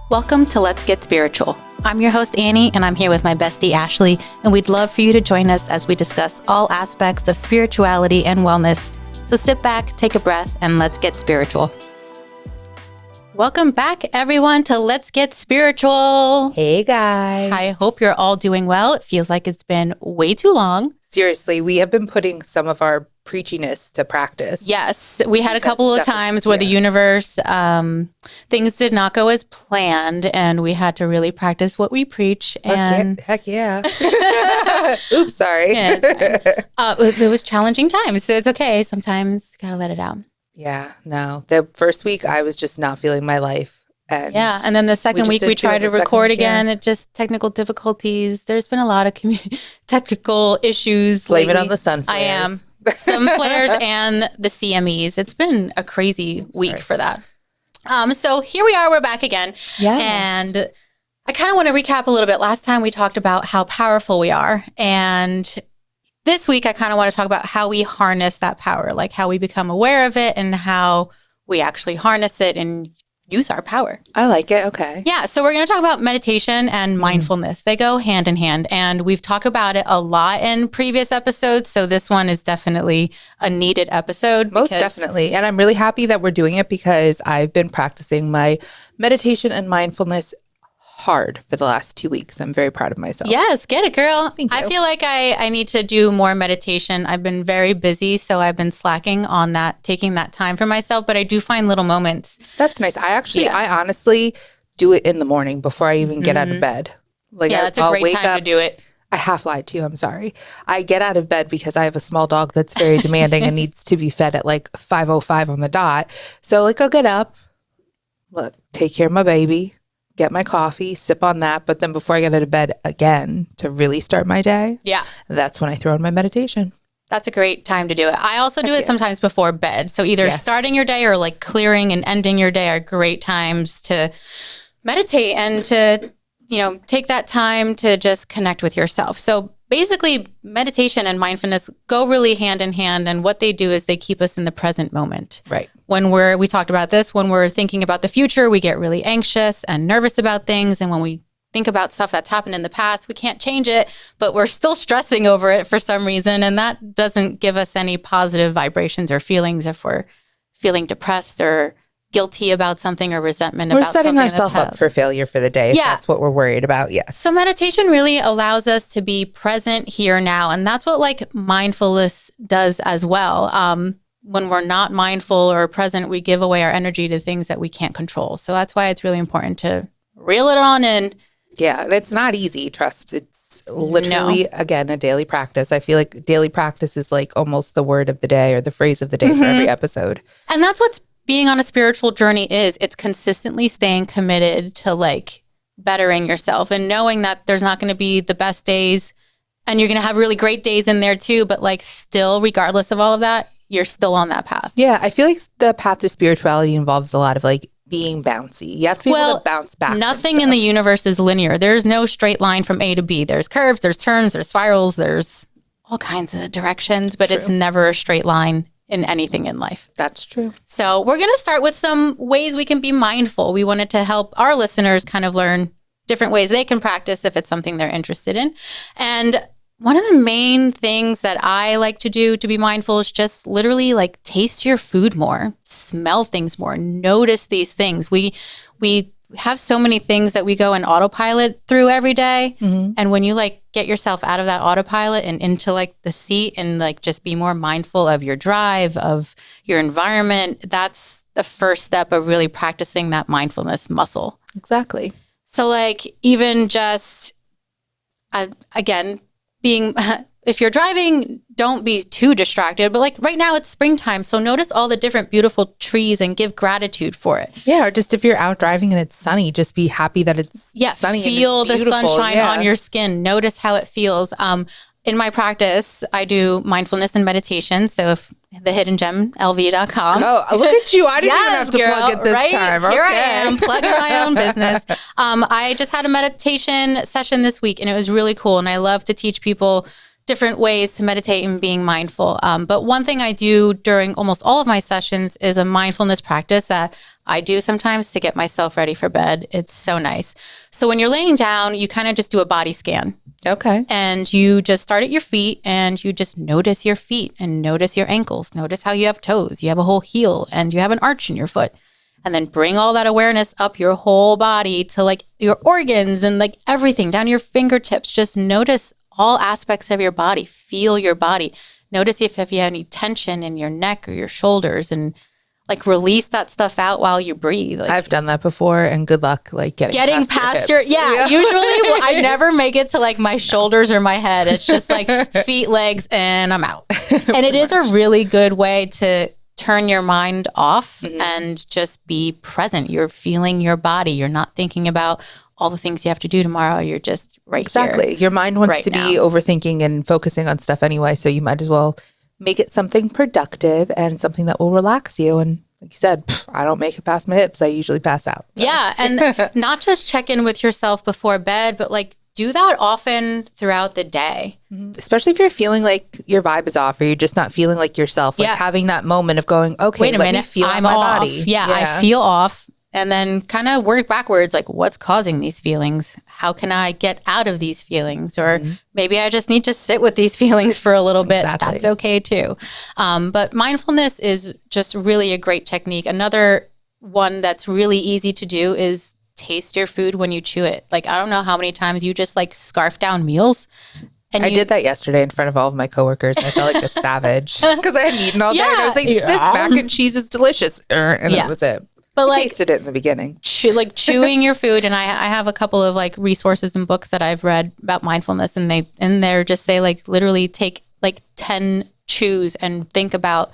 Welcome to Let's Get Spiritual. I'm your host, Annie, and I'm here with my bestie, Ashley, and we'd love for you to join us as we discuss all aspects of spirituality and wellness. So sit back, take a breath, and let's get spiritual. Welcome back, everyone, to Let's Get Spiritual. Hey, guys. I hope you're all doing well. It feels like it's been way too long. Seriously, we have been putting some of our preachiness to practice. Yes, we had a couple of times where the universe, things did not go as planned, and we had to really practice what we preach. And Heck yeah. Oops, sorry. Yeah, it was challenging times, so it's okay. Sometimes you gotta let it out. Yeah, no. The first week, I was just not feeling my life. And then the second week we tried to record again. It just technical difficulties. There's been a lot of technical issues. Blame lately. it on the sun flares. I am. Sun flares and the CMEs. It's been a crazy week for that. So here we are. We're back again. Yes. And I kind of want to recap a little bit. Last time we talked about how powerful we are. And this week I kind of want to talk about how we harness that power, like how we become aware of it and how we actually harness it and use our power. I like it. Okay. Yeah. So we're going to talk about meditation and mindfulness. They go hand in hand. And we've talked about it a lot in previous episodes. So this one is definitely a needed episode. Most definitely. And I'm really happy that we're doing it because I've been practicing my meditation and mindfulness hard for the last 2 weeks. I'm very proud of myself. Yes, get it, girl. Thank you. I feel like I need to do more meditation. I've been very busy, so I've been slacking on that, taking that time for myself, but I do find little moments. That's nice. I honestly do it in the morning before I even get out of bed. Like, yeah, it's a great time to do it. I half lied to you. I'm sorry. I get out of bed because I have a small dog that's very demanding and needs to be fed at like 5:05 on the dot. So like I'll get up, take care of my baby, get my coffee, sip on that. But then before I get out of bed again to really start my day, that's when I throw in my meditation. That's a great time to do it. I also do it sometimes before bed. So either starting your day or like clearing and ending your day are great times to meditate and to, take that time to just connect with yourself. So basically meditation and mindfulness go really hand in hand. And what they do is they keep us in the present moment. Right. When we talked about this, when we're thinking about the future, we get really anxious and nervous about things. And when we think about stuff that's happened in the past, we can't change it, but we're still stressing over it for some reason. And that doesn't give us any positive vibrations or feelings if we're feeling depressed or guilty about something or resentment about something. We're setting ourselves up for failure for the day if that's what we're worried about. Yes. So meditation really allows us to be present here now. And that's what like mindfulness does as well. When we're not mindful or present, we give away our energy to things that we can't control. So that's why it's really important to reel it on in. Yeah, and it's not easy, trust. It's literally, again, a daily practice. I feel like daily practice is like almost the word of the day or the phrase of the day for every episode. And that's what's being on a spiritual journey is. It's consistently staying committed to like bettering yourself and knowing that there's not going to be the best days and you're going to have really great days in there too. But like still, regardless of all of that, you're still on that path. Yeah, I feel like the path to spirituality involves a lot of like being bouncy. You have to be able to bounce back. Nothing in the universe is linear. There's no straight line from A to B. There's curves, there's turns, there's spirals, there's all kinds of directions, but it's never a straight line in anything in life. That's true. So we're going to start with some ways we can be mindful. We wanted to help our listeners kind of learn different ways they can practice if it's something they're interested in. And one of the main things that I like to do to be mindful is just literally like taste your food more, smell things more, notice these things. We have so many things that we go and autopilot through every day. And when you like get yourself out of that autopilot and into like the seat and like just be more mindful of your drive, of your environment, that's the first step of really practicing that mindfulness muscle. Exactly. So like even just, again, if you're driving, don't be too distracted. But like right now it's springtime. So notice all the different beautiful trees and give gratitude for it. Yeah. Or just if you're out driving and it's sunny, just be happy that it's sunny. Feel the sunshine on your skin. Notice how it feels. In my practice, I do mindfulness and meditation. So if thehiddengemlv.com. Oh, look at you. I didn't even have to plug it this time. Okay. Here I am, plugging my own business. I just had a meditation session this week, and it was really cool. And I love to teach people different ways to meditate and being mindful. But one thing I do during almost all of my sessions is a mindfulness practice that I do sometimes to get myself ready for bed. It's so nice. So when you're laying down, you kind of just do a body scan. Okay. And you just start at your feet and you just notice your feet and notice your ankles. Notice how you have toes. You have a whole heel and you have an arch in your foot. And then bring all that awareness up your whole body to like your organs and like everything down your fingertips. Just notice all aspects of your body. Feel your body. Notice if you have any tension in your neck or your shoulders, and like release that stuff out while you breathe. Like, I've done that before, and good luck like getting past your usually I never make it to like my shoulders or my head. It's just like feet, legs, and I'm out. And it is a really good way to turn your mind off and just be present. You're feeling your body. You're not thinking about all the things you have to do tomorrow. You're just right Exactly. here. Your mind wants right to now. be overthinking and focusing on stuff anyway, so you might as well make it something productive and something that will relax you. And like you said, I don't make it past my hips. I usually pass out. So. Yeah. And not just check in with yourself before bed, but like do that often throughout the day. Especially if you're feeling like your vibe is off or you're just not feeling like yourself. Like having that moment of going, okay, wait a minute, me feel I'm my off. body. Yeah, I feel off. And then kind of work backwards, like what's causing these feelings? How can I get out of these feelings? Or maybe I just need to sit with these feelings for a little bit. Exactly. That's okay too. But mindfulness is just really a great technique. Another one that's really easy to do is taste your food when you chew it. Like, I don't know how many times you just like scarf down meals. And I did that yesterday in front of all of my coworkers. I felt like a savage because I hadn't eaten all day. And I was like, this mac and cheese is delicious. And that was it. But I like, tasted it in the beginning. Chewing your food, and I have a couple of like resources and books that I've read about mindfulness, and they're just say like literally take like 10 chews and think about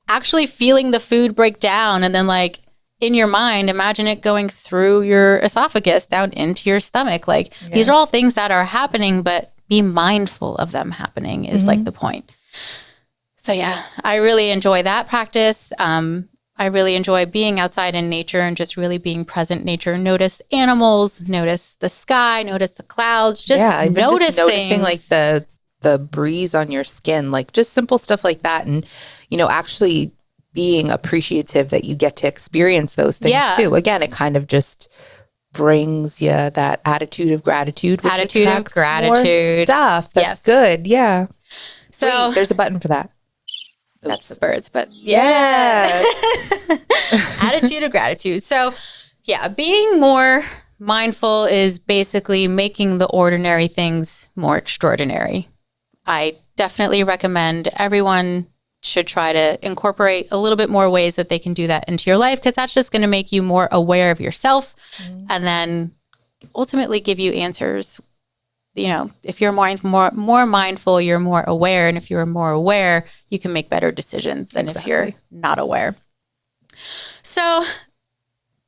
actually feeling the food break down, and then like in your mind, imagine it going through your esophagus down into your stomach. Like these are all things that are happening, but be mindful of them happening is like the point. So yeah, I really enjoy that practice. I really enjoy being outside in nature and just really being present in nature. Notice animals, notice the sky, notice the clouds, just notice noticing things. like the breeze on your skin, like just simple stuff like that. And, actually being appreciative that you get to experience those things too. Again, it kind of just brings you that attitude of gratitude, which attracts more stuff. That's good. Yeah. So there's a button for that. That's the birds, but yeah. Attitude of gratitude. So yeah, being more mindful is basically making the ordinary things more extraordinary. I definitely recommend everyone should try to incorporate a little bit more ways that they can do that into your life, because that's just going to make you more aware of yourself and then ultimately give you answers. If you're more mindful, you're more aware. And if you're more aware, you can make better decisions than if you're not aware. So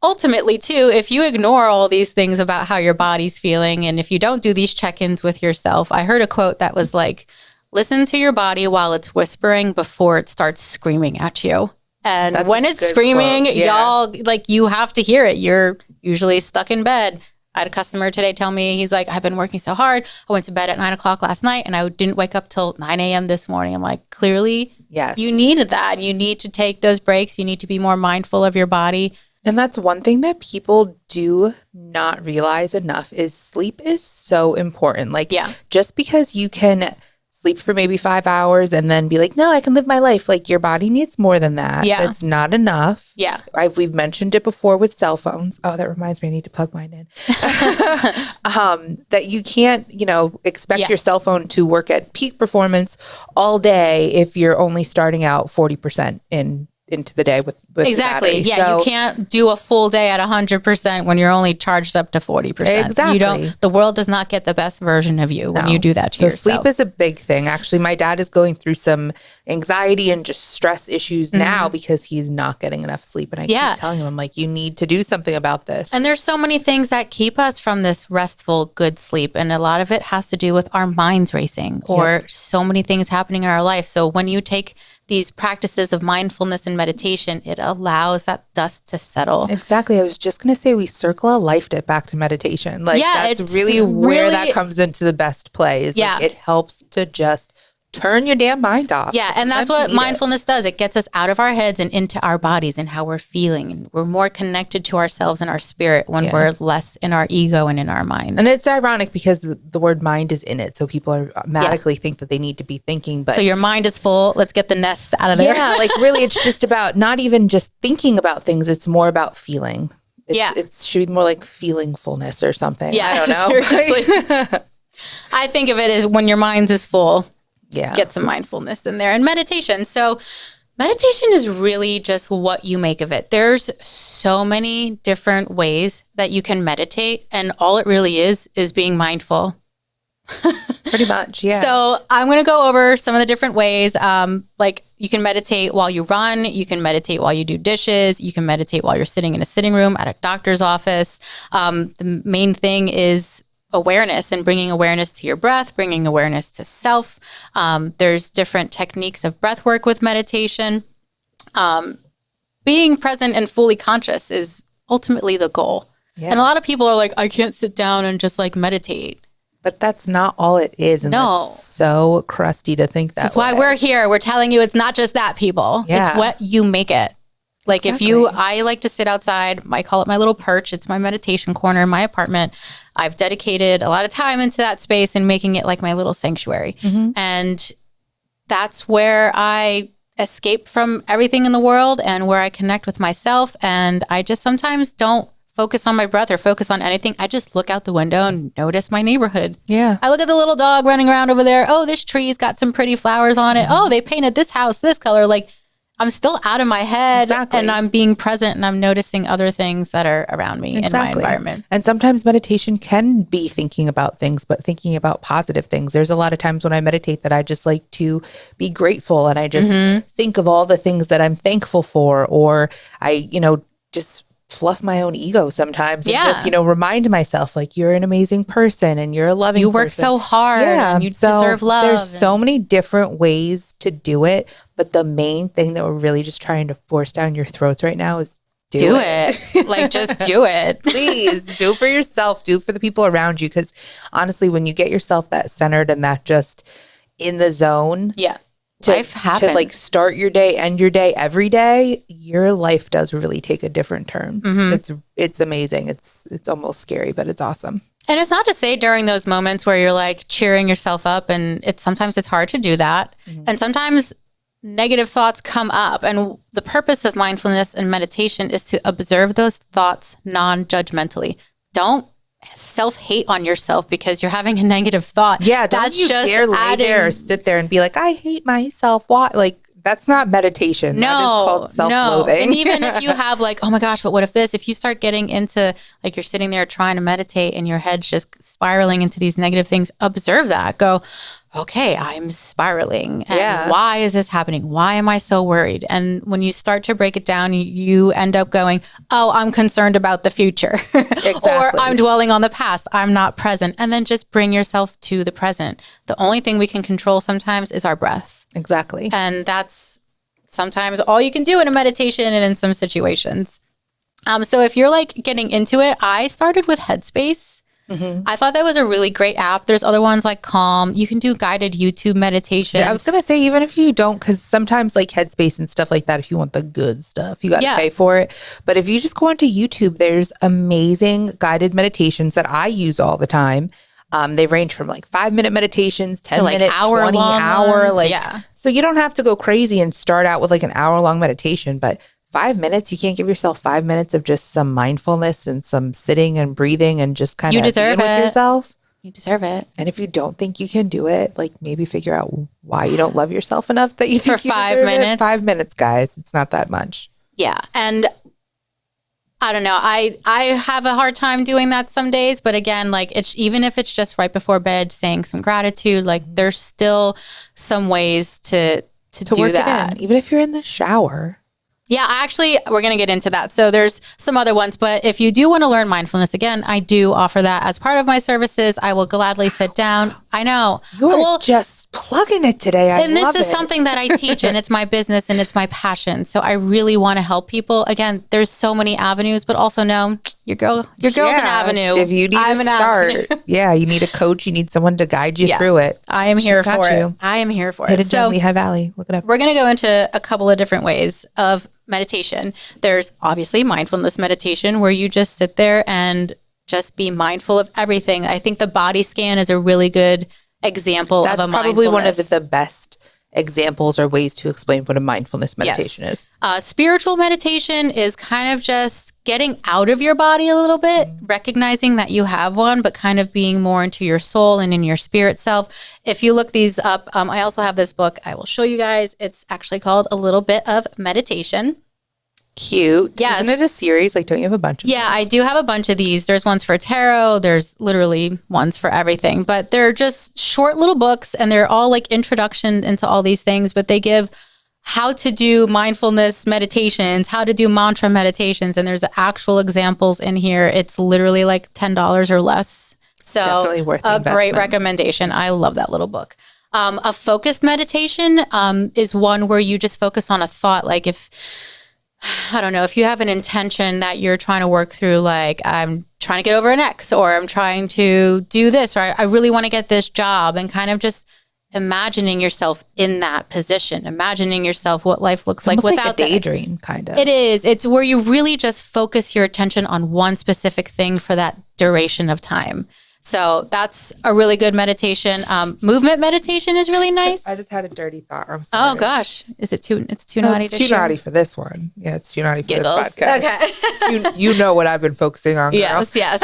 ultimately, too, if you ignore all these things about how your body's feeling, and if you don't do these check-ins with yourself, I heard a quote that was like, listen to your body while it's whispering before it starts screaming at you. And when it's screaming, y'all, like, you have to hear it. You're usually stuck in bed. I had a customer today tell me, he's like, I've been working so hard. I went to bed at 9 o'clock last night and I didn't wake up till 9 a.m. this morning. I'm like, clearly, you needed that. You need to take those breaks. You need to be more mindful of your body. And that's one thing that people do not realize enough is sleep is so important. Like, just because you can sleep for maybe 5 hours and then be like, no, I can live my life. Like, your body needs more than that. Yeah. It's not enough. Yeah. We've mentioned it before with cell phones. Oh, that reminds me, I need to plug mine in. That you can't, expect your cell phone to work at peak performance all day if you're only starting out 40% into the day with exactly. The battery. Yeah, you can't do a full day at 100% when you're only charged up to 40%. Exactly. The world does not get the best version of you when you do that to yourself. So sleep is a big thing. Actually, my dad is going through some anxiety and just stress issues now because he's not getting enough sleep. And I keep telling him, I'm like, you need to do something about this. And there's so many things that keep us from this restful, good sleep. And a lot of it has to do with our minds racing or so many things happening in our life. So when you take these practices of mindfulness and meditation, it allows that dust to settle. Exactly. I was just going to say we circle a life it back to meditation. Like, that's really where that comes into the best play. Is like, it helps to just turn your damn mind off. Yeah, and that's what mindfulness does. It gets us out of our heads and into our bodies and how we're feeling. And we're more connected to ourselves and our spirit when we're less in our ego and in our mind. And it's ironic because the word mind is in it. So people automatically think that they need to be thinking. But so your mind is full. Let's get the nests out of there. Yeah, like really it's just about not even just thinking about things. It's more about feeling. It should be more like feelingfulness or something. Yeah, I don't know. Seriously. I think of it as when your mind is full. Yeah. Get some mindfulness in there and meditation. So meditation is really just what you make of it. There's so many different ways that you can meditate, and all it really is being mindful. Pretty much, yeah. So I'm going to go over some of the different ways. Like you can meditate while you run. You can meditate while you do dishes. You can meditate while you're sitting in a sitting room at a doctor's office. The main thing is awareness and bringing awareness to your breath, bringing awareness to self. There's different techniques of breath work with meditation. Being present and fully conscious is ultimately the goal. Yeah. And a lot of people are like, I can't sit down and just like meditate. But that's not all it is. And that's so crusty to think that That's why we're here. We're telling you it's not just that, people. Yeah. It's what you make it. Like I like to sit outside. I call it my little perch. It's my meditation corner in my apartment. I've dedicated a lot of time into that space and making it like my little sanctuary. Mm-hmm. And that's where I escape from everything in the world and where I connect with myself. And I just sometimes don't focus on my breath or focus on anything. I just look out the window and notice my neighborhood. Yeah. I look at the little dog running around over there. Oh, this tree's got some pretty flowers on it. Mm-hmm. Oh, they painted this house this color. Like, I'm still out of my head and I'm being present and I'm noticing other things that are around me in my environment. And sometimes meditation can be thinking about things, but thinking about positive things. There's a lot of times when I meditate that I just like to be grateful and I just think of all the things that I'm thankful for, or I, just fluff my own ego sometimes and just, remind myself like you're an amazing person and you're a loving person. You work so hard and you deserve love. There's so many different ways to do it, but the main thing that we're really just trying to force down your throats right now is do it. Like, just do it. Please do it for yourself. Do it for the people around you. Because honestly, when you get yourself that centered and that just in the zone, life happens. To like start your day, end your day, every day, your life does really take a different turn. Mm-hmm. It's amazing. It's almost scary, but it's awesome. And it's not to say during those moments where you're like cheering yourself up, and sometimes it's hard to do that. Mm-hmm. And sometimes negative thoughts come up. And the purpose of mindfulness and meditation is to observe those thoughts non-judgmentally. Don't self-hate on yourself because you're having a negative thought. Yeah, that's you just dare lay there or sit there and be like, I hate myself. Why? Like, that's not meditation. That is called self-loathing. No. And even if you have like, oh my gosh, but what if this? If you start getting into like you're sitting there trying to meditate and your head's just spiraling into these negative things, observe that. Go, okay, I'm spiraling. And why is this happening? Why am I so worried? And when you start to break it down, you end up going, oh, I'm concerned about the future. Exactly. Or I'm dwelling on the past. I'm not present. And then just bring yourself to the present. The only thing we can control sometimes is our breath. Exactly. And that's sometimes all you can do in a meditation and in some situations. So if you're like getting into it, I started with Headspace. Mm-hmm. I thought that was a really great app. There's other ones like Calm. You can do guided YouTube meditations. Yeah, I was going to say, even if you don't, because sometimes like Headspace and stuff like that, if you want the good stuff, you got to pay for it. But if you just go onto YouTube, there's amazing guided meditations that I use all the time. They range from like 5-minute meditations, 10-minute, hour 20 long hour. Ones. So you don't have to go crazy and start out with like an hour-long meditation, but 5 minutes, you can't give yourself 5 minutes of just some mindfulness and some sitting and breathing and just kind of being with yourself. You deserve it. And if you don't think you can do it, like maybe figure out why you don't love yourself enough that you think for 5 minutes. 5 minutes, guys. It's not that much. Yeah. And I don't know. I have a hard time doing that some days, but again, like even if it's just right before bed, saying some gratitude, like there's still some ways to do work that. It in, even if you're in the shower. Yeah, actually, we're going to get into that. So there's some other ones, but if you do want to learn mindfulness, again, I do offer that as part of my services. I will gladly sit down. I know. You're just plugging it today. I and love this is it. something that I teach, and it's my business and it's my passion. So I really want to help people. Again, there's so many avenues, but also know your girl's an avenue. If you need to start, you need a coach. You need someone to guide you through it. I am here for it. I am here for it. Hidden Gem, Lehigh Valley. Look it up. We're going to go into a couple of different ways of meditation. There's obviously mindfulness meditation, where you just sit there and just be mindful of everything. I think the body scan is a really good example of a mindfulness. That's probably one of the best examples or ways to explain what a mindfulness meditation is. Spiritual meditation is kind of just getting out of your body a little bit, recognizing that you have one, but kind of being more into your soul and in your spirit self. If you look these up, I also have this book I will show you guys. It's actually called A Little Bit of Meditation. Cute. Yes. Isn't it a series? Like, don't you have a bunch of those? I do have a bunch of these. There's ones for tarot. There's literally ones for everything. But they're just short little books, and they're all like introduction into all these things. But they give how to do mindfulness meditations, how to do mantra meditations. And there's actual examples in here. It's literally like $10 or less. So definitely worth the investment. Great recommendation. I love that little book. A focused meditation is one where you just focus on a thought. Like I don't know, if you have an intention that you're trying to work through, like I'm trying to get over an ex, or I'm trying to do this, or I really want to get this job, and kind of just imagining yourself in that position, imagining yourself what life looks like without like a daydream kind of. It is. It's where you really just focus your attention on one specific thing for that duration of time. So that's a really good meditation. Movement meditation is really nice. I just had a dirty thought. I'm sorry. Oh gosh, is it too? It's too naughty. It's too naughty for this one. Yeah, it's too naughty for Giggles. This podcast. Okay. you know what I've been focusing on, girl. Yes.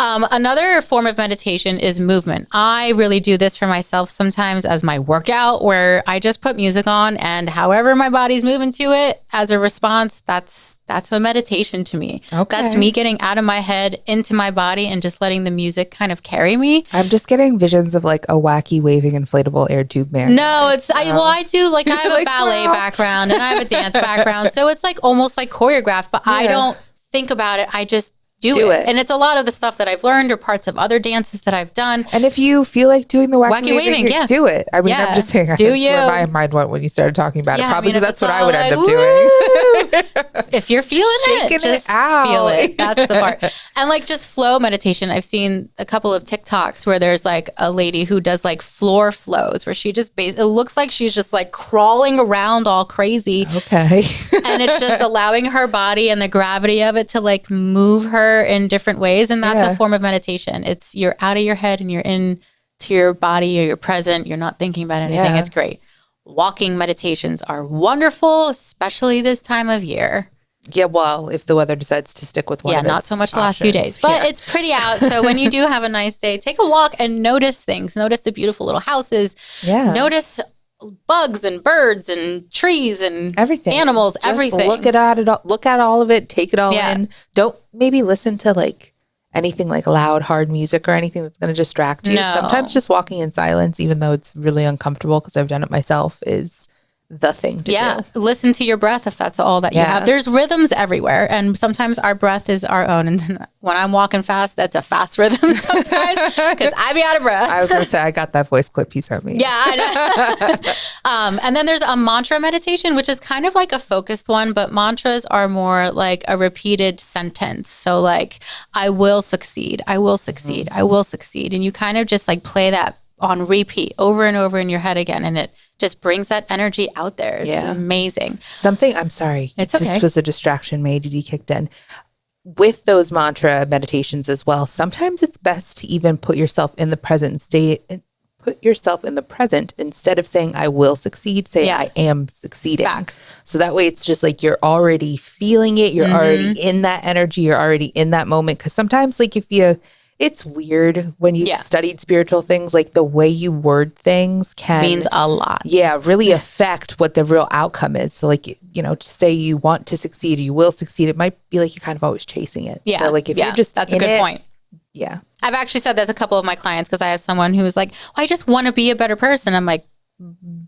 Another form of meditation is movement. I really do this for myself sometimes as my workout, where I just put music on, and however my body's moving to it as a response, that's a meditation to me. Okay. That's me getting out of my head into my body and just letting the music kind of carry me. I'm just getting visions of like a wacky waving inflatable air tube man. No, I do, like I have a ballet background and I have a dance background. So it's like almost like choreographed, but I don't think about it. I just do it. And it's a lot of the stuff that I've learned or parts of other dances that I've done. And if you feel like doing the wacky waving, do it. I mean, I'm just saying, that's where my mind went when you started talking about it. Probably because that's what I would end up doing. If you're feeling shaking it, just out. Feel it. That's the part. And like just flow meditation. I've seen a couple of TikToks where there's like a lady who does like floor flows, where she just it looks like she's just like crawling around all crazy. Okay. And it's just allowing her body and the gravity of it to like move her in different ways. And that's a form of meditation. It's you're out of your head and you're in to your body, or you're present. You're not thinking about anything. It's great. Walking meditations are wonderful, especially this time of year. Yeah, well, if the weather decides to stick with one of not so much the last few days. But it's pretty out. So when you do have a nice day, take a walk and notice things. Notice the beautiful little houses. Yeah. Notice bugs and birds and trees and everything. Animals, just everything. Look at it all, look at all of it, take it all in. Don't maybe listen to like anything like loud, hard music or anything that's going to distract you. No. Sometimes just walking in silence, even though it's really uncomfortable because I've done it myself, is the thing to do. Listen to your breath if that's all that you have. There's rhythms everywhere, and sometimes our breath is our own. And when I'm walking fast, that's a fast rhythm sometimes because I be out of breath. I was going to say, I got that voice clip you sent me. Yeah, I know. And then there's a mantra meditation, which is kind of like a focused one, but mantras are more like a repeated sentence. So like, I will succeed, I will succeed, I will succeed. And you kind of just like play that on repeat over and over in your head again, and it just brings that energy out there. It's amazing. I'm sorry. It's okay. This was a distraction. My ADD kicked in. With those mantra meditations as well, sometimes it's best to even put yourself in the present state. Put yourself in the present instead of saying I will succeed. Say I am succeeding. Facts. So that way it's just like you're already feeling it. You're already in that energy. You're already in that moment. Because sometimes like it's weird when you've studied spiritual things, like the way you word things means a lot. Yeah, really affect what the real outcome is. So like, to say you want to succeed or you will succeed, it might be like you're kind of always chasing it. Yeah. So like if you're just that's a good point. Yeah. I've actually said that to a couple of my clients because I have someone who was like, I just want to be a better person. I'm like,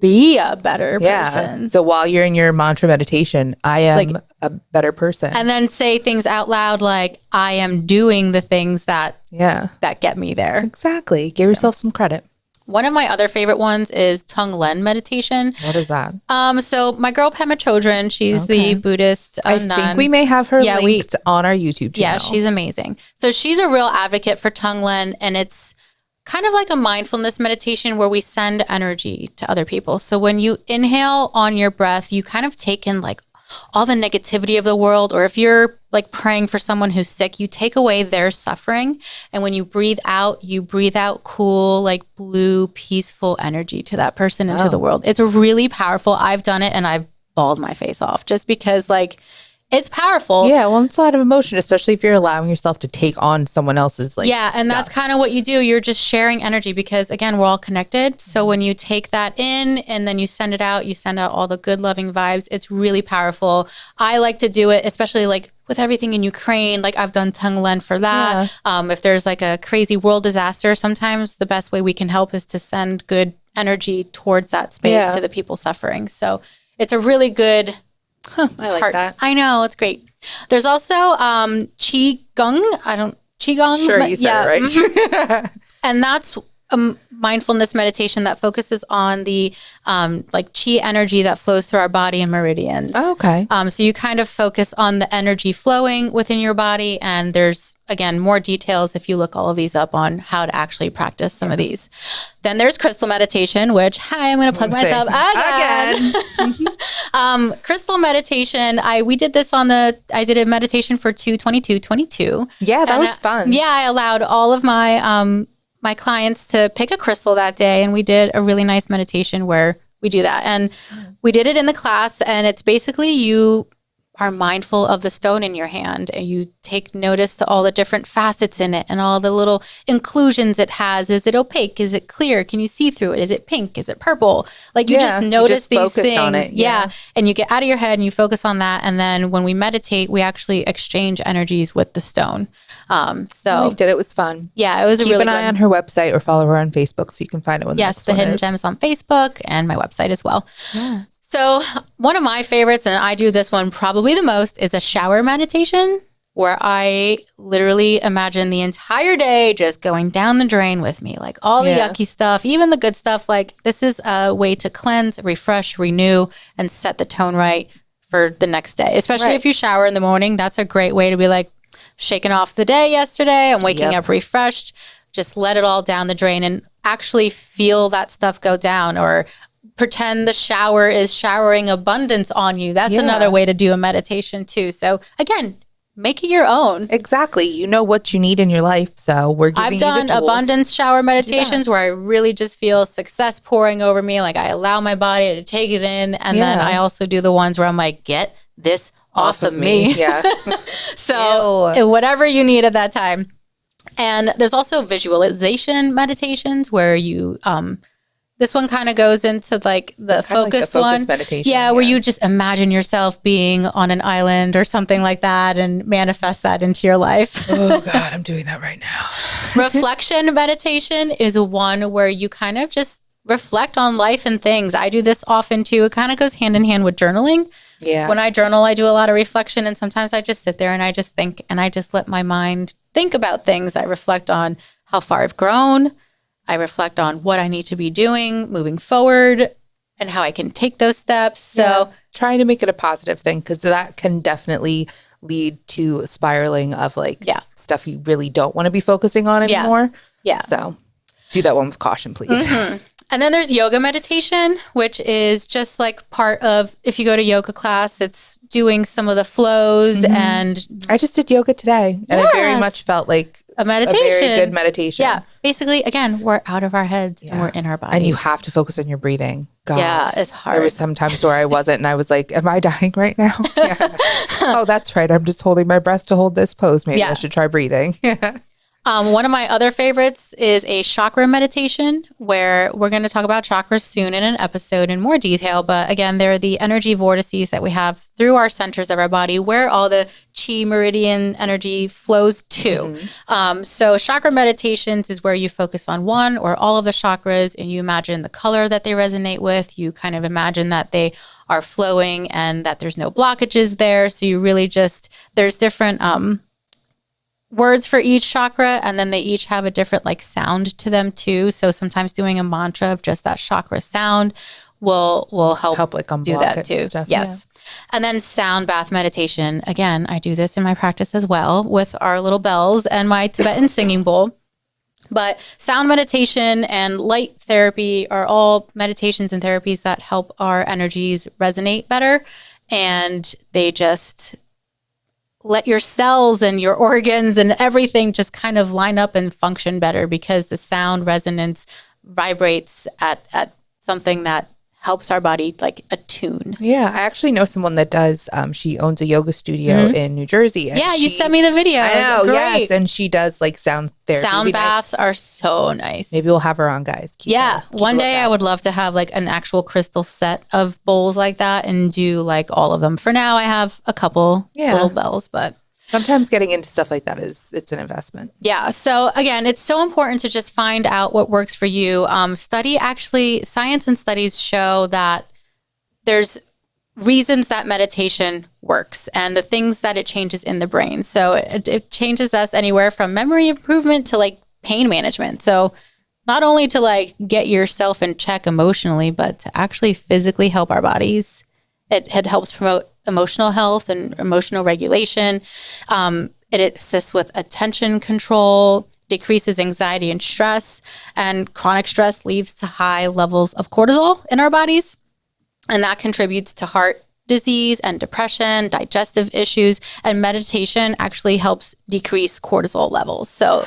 be a better person. So while you're in your mantra meditation, I am a better person. And then say things out loud like, I am doing the things that get me there. Exactly. Give yourself some credit. One of my other favorite ones is Tonglen meditation. What is that? So my girl Pema Chodron, she's the Buddhist nun. I think we may have her linked on our YouTube channel. Yeah, she's amazing. So she's a real advocate for Tonglen, and it's kind of like a mindfulness meditation where we send energy to other people. So when you inhale on your breath, you kind of take in like all the negativity of the world, or if you're like praying for someone who's sick, you take away their suffering. And when you breathe out cool, like blue, peaceful energy to that person into the world. It's really powerful. I've done it and I've bawled my face off just because like it's powerful. Yeah, well, it's a lot of emotion, especially if you're allowing yourself to take on someone else's like and that's kind of what you do. You're just sharing energy because, again, we're all connected. So when you take that in and then you send it out, you send out all the good, loving vibes. It's really powerful. I like to do it, especially like with everything in Ukraine. Like I've done Tonglen for that. Yeah. If there's like a crazy world disaster, sometimes the best way we can help is to send good energy towards that space to the people suffering. So it's a really good... I like that. I know, it's great. There's also Qigong. Sure, you said it right. And that's a mindfulness meditation that focuses on the like chi energy that flows through our body and meridians. Oh, okay. So you kind of focus on the energy flowing within your body, and there's, again, more details if you look all of these up on how to actually practice some of these. Then there's crystal meditation, which, I'm going to plug myself again. Crystal meditation, I did a meditation for 2/22/22. Yeah, that was fun. Yeah, I allowed all of my my clients to pick a crystal that day, and we did a really nice meditation where we do that. And we did it in the class, and it's basically you are mindful of the stone in your hand, and you take notice to all the different facets in it and all the little inclusions it has. Is it opaque? Is it clear? Can you see through it? Is it pink? Is it purple? Like you just notice these things. On it. Yeah. And you get out of your head and you focus on that. And then when we meditate, we actually exchange energies with the stone. So we did. It was fun. Yeah, it was Keep an eye on her website or follow her on Facebook so you can find it when the Hidden Gems on Facebook and my website as well. Yes. So one of my favorites, and I do this one probably the most, is a shower meditation where I literally imagine the entire day just going down the drain with me, like all the yucky stuff, even the good stuff. Like this is a way to cleanse, refresh, renew, and set the tone right for the next day. Especially if you shower in the morning, that's a great way to be like shaking off the day yesterday. I'm waking up refreshed. Just let it all down the drain and actually feel that stuff go down, or pretend the shower is showering abundance on you. That's another way to do a meditation too. So again, make it your own. Exactly. You know what you need in your life. So we're giving you the tools. I've done abundance shower meditations where I really just feel success pouring over me. Like I allow my body to take it in. And then I also do the ones where I'm like, get this off of me. Yeah. So whatever you need at that time. And there's also visualization meditations where you, this one kind of goes into like the focused one. Meditation. Yeah, where you just imagine yourself being on an island or something like that and manifest that into your life. Oh God, I'm doing that right now. Reflection meditation is one where you kind of just reflect on life and things. I do this often too. It kind of goes hand in hand with journaling. Yeah. When I journal, I do a lot of reflection, and sometimes I just sit there and I just think, and I just let my mind think about things. I reflect on how far I've grown. I reflect on what I need to be doing moving forward and how I can take those steps. So trying to make it a positive thing, because that can definitely lead to spiraling of like stuff you really don't want to be focusing on anymore. Yeah. So do that one with caution, please. Mm-hmm. And then there's yoga meditation, which is just like part of, if you go to yoga class, it's doing some of the flows. And I just did yoga today, and it very much felt like a meditation. A very good meditation. Yeah. Basically, again, we're out of our heads and we're in our bodies. And you have to focus on your breathing. God. Yeah, it's hard. There was some times where I wasn't, and I was like, am I dying right now? Oh, that's right. I'm just holding my breath to hold this pose. Maybe I should try breathing. One of my other favorites is a chakra meditation, where we're going to talk about chakras soon in an episode in more detail. But again, they're the energy vortices that we have through our centers of our body, where all the chi meridian energy flows to. So chakra meditations is where you focus on one or all of the chakras, and you imagine the color that they resonate with. You kind of imagine that they are flowing and that there's no blockages there. So you really just, there's different words for each chakra, and then they each have a different like sound to them too. So sometimes doing a mantra of just that chakra sound will help like unblock do that it too. and stuff. Yes. And then sound bath meditation. Again, I do this in my practice as well with our little bells and my Tibetan singing bowl. But sound meditation and light therapy are all meditations and therapies that help our energies resonate better. And they just let your cells and your organs and everything just kind of line up and function better, because the sound resonance vibrates at something that helps our body like attune. Yeah, I actually know someone that does. She owns a yoga studio in New Jersey. And You sent me the video. I know, Great. yes, and she does like sound therapy. Sound baths are so nice. Maybe we'll have her on, guys. Keep one day I would love to have like an actual crystal set of bowls like that and do like all of them. For now, I have a couple little bells, but sometimes getting into stuff like that it's an investment. Yeah. So again, it's so important to just find out what works for you. Science and studies show that there's reasons that meditation works and the things that it changes in the brain. So it changes us anywhere from memory improvement to like pain management. So not only to like get yourself in check emotionally, but to actually physically help our bodies. It helps promote emotional health and emotional regulation. It assists with attention control, decreases anxiety and stress, and chronic stress leads to high levels of cortisol in our bodies. And that contributes to heart disease and depression, digestive issues, and meditation actually helps decrease cortisol levels. So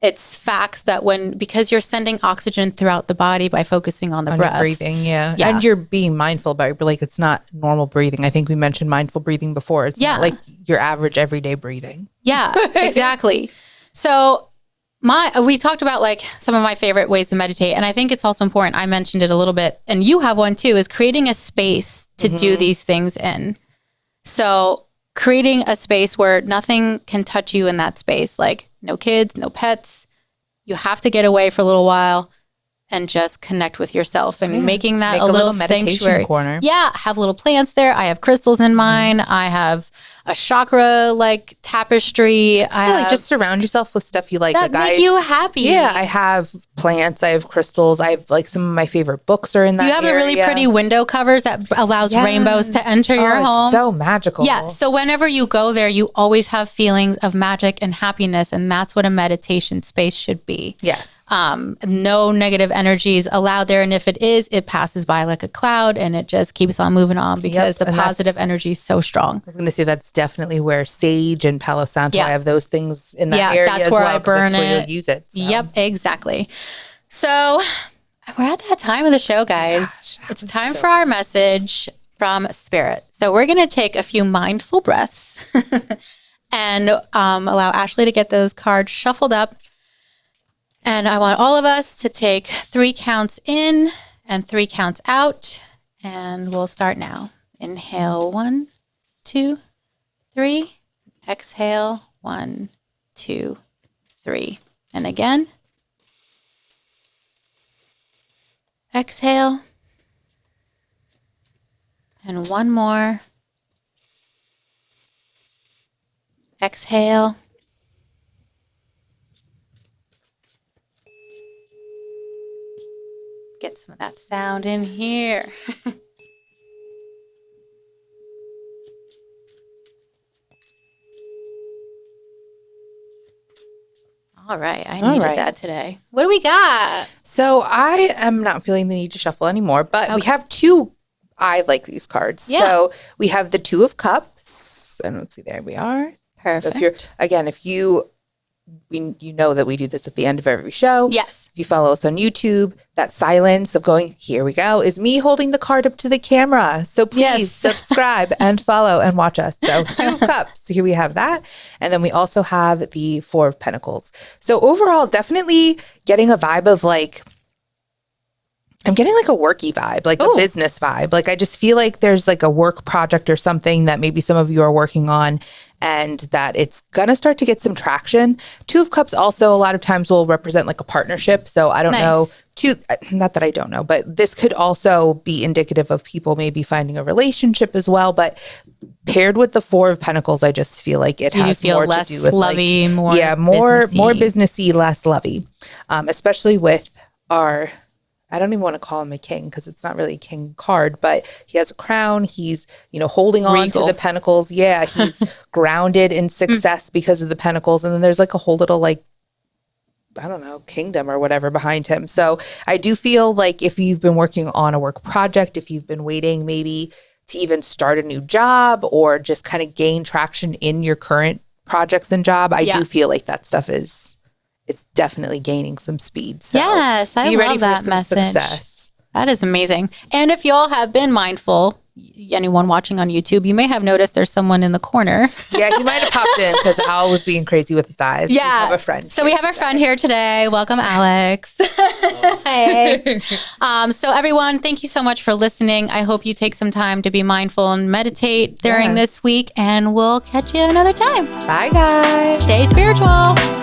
it's facts that because you're sending oxygen throughout the body by focusing on the breath. Breathing, yeah. And you're being mindful about it, but like it's not normal breathing. I think we mentioned mindful breathing before. It's not like your average everyday breathing. Yeah, exactly. So we talked about like some of my favorite ways to meditate. And I think it's also important. I mentioned it a little bit, and you have one too, is creating a space to do these things in. So creating a space where nothing can touch you in that space, like no kids, no pets. You have to get away for a little while and just connect with yourself and making that a little meditation sanctuary corner. Yeah, have little plants there. I have crystals in mine. I have a chakra like tapestry. Like just surround yourself with stuff you like. That make you happy. Yeah, I have plants. I have crystals. I have like some of my favorite books are in that. You have the really pretty window covers that allows rainbows to enter your home. It's so magical. Yeah. So whenever you go there, you always have feelings of magic and happiness, and that's what a meditation space should be. Yes. No negative energies allowed there, and if it is, it passes by like a cloud, and it just keeps on moving on because the positive energy is so strong. I was going to say that's definitely where sage and Palo Santo. I have those things in that area that's as where well. I burn that's where you'll use it. So. Yep, exactly. So we're at that time of the show, guys. It's time for our message from Spirit. So we're going to take a few mindful breaths and allow Ashley to get those cards shuffled up. And I want all of us to take 3 counts in and 3 counts out. And we'll start now. Inhale, 1, 2, 3. Exhale, 1, 2, 3. And again. Exhale. And one more. Exhale. Get some of that sound in here. All right. I needed that today. What do we got? So I am not feeling the need to shuffle anymore, but we have 2. I like these cards. Yeah. So we have the 2 of Cups. And let's see, there we are. Perfect. So if you know that we do this at the end of every show. Yes. If you follow us on YouTube, that silence of going, here we go, is me holding the card up to the camera. So please subscribe and follow and watch us. So 2 of Cups, here we have that. And then we also have the 4 of Pentacles. So overall, definitely getting a vibe of like, I'm getting like a worky vibe, like a business vibe. Like I just feel like there's like a work project or something that maybe some of you are working on. and that it's going to start to get some traction. Two of Cups also a lot of times will represent like a partnership. So I don't know, not that I don't know, but this could also be indicative of people maybe finding a relationship as well. But paired with the Four of Pentacles, I just feel like it has more to do with lovey, like, more more businessy, less lovey, especially with our, I don't even want to call him a king because it's not really a king card, but he has a crown. He's, holding on to the pentacles. Yeah, he's grounded in success because of the pentacles. And then there's like a whole little like, I don't know, kingdom or whatever behind him. So I do feel like if you've been working on a work project, if you've been waiting maybe to even start a new job or just kind of gain traction in your current projects and job, I do feel like that stuff it's definitely gaining some speed. So yes, I love that message. Success. That is amazing. And if y'all have been mindful, anyone watching on YouTube, you may have noticed there's someone in the corner. Yeah, he might have popped in because Al was being crazy with his eyes. Yeah. We have a friend. So we have a friend here today. Welcome, Alex. Hey. So everyone, thank you so much for listening. I hope you take some time to be mindful and meditate during this week, and we'll catch you another time. Bye, guys. Stay spiritual.